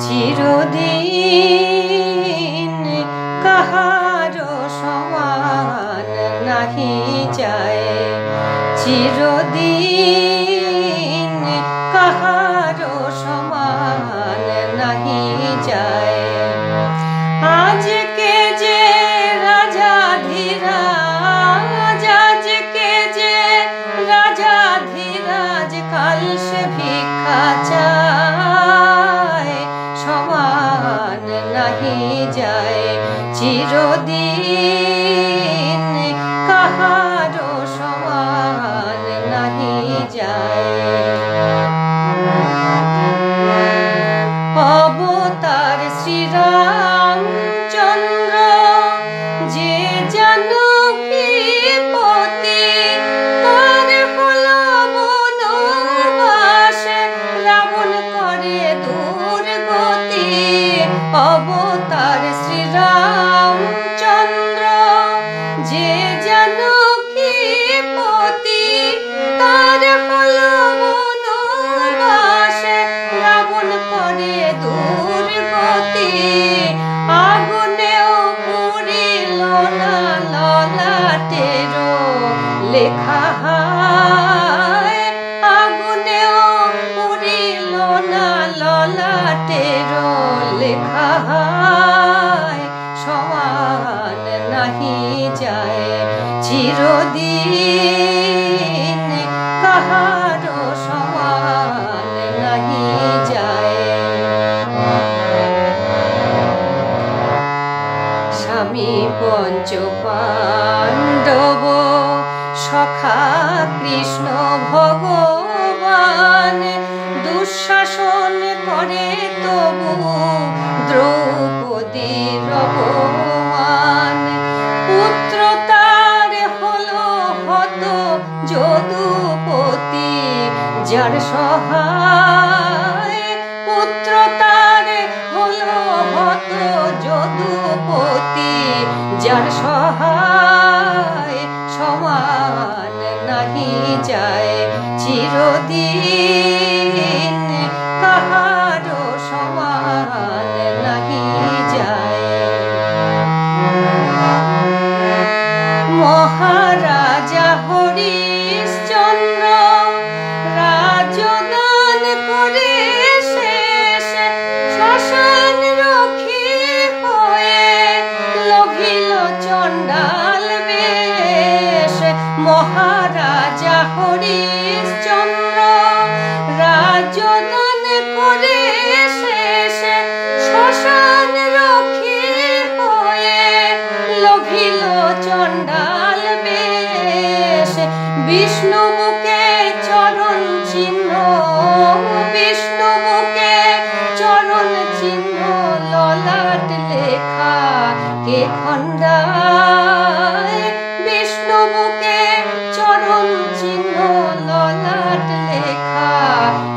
চিরদিন কাহারো সমান নাহি যায়, চিরদিন কাহারো সমান নাহি যায়। আজকে যে রাজাধিরাজ, আজকে যে রাজাধিরাজ, কাল সে ভিক্ষা চায়, সমান নাহি যায়। চিরদিন কাহারো সমান নাহি যায়। অবতার শ্রীরামচন্দ্র যে জানকীপতি, তার হলো বনবাসে, রাবণ করে দুর্গতি। অবতার শ্রীরামচন্দ্র যে জানকীপতি, তার হলো বনবাসে, রাবণ করে দুর্গতি। আগুনেও পুড়িল না ললাটের লেখা, আগুনেও পুড়িল না ললাটের লেখা, সমান নাহি যায়। চিরদিন কাহারো সমান নাহি যায়। স্বামী পঞ্চ পাণ্ডব সখা কৃষ্ণ ভগবান, দুঃশাসন করে তবু দ্রৌপদীর অপমান। পুত্র তার হলো হত যদুপতি, যার সহায়। পুত্র তার হলো হত যদুপতি, যার সহায়, সমান নাহি যায়। চিরদিন কাহারো সমান নাহি যায়। মহারাজা হরিশ্চন্দ্র রাজদান করে শেষ, শ্মশান রক্ষী হয়ে লভিল চণ্ডাল বেশ। মহারাজা হরিশ্চন্দ্র রাজদান করে শেষ, শ্মশান রক্ষী হয়ে লভিল চণ্ডাল বেশ। বিষ্ণু বুকে চরণ চিহ্ন, বিষ্ণু বুকে চরণ চিহ্ন, ললাট লেখা কে খণ্ডায়। বিষ্ণু বুকে চরণ চিহ্ন, ললাট লেখা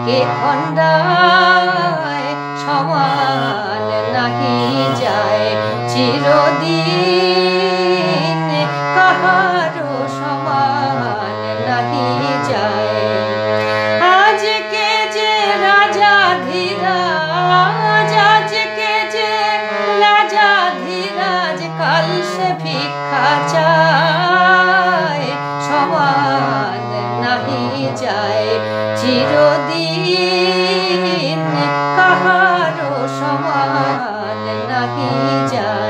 কে খণ্ডায়, সমান নাহি যায়। চিরদিন কাহারো সমান নাহি যায়। আজকে যে রাজাধিরাজ, আজকে যে রাজাধিরাজ, কাল সে ভিক্ষা চায়, সমান নাহি যায়। চিরদিন কাহারো সমান নাহি যায়।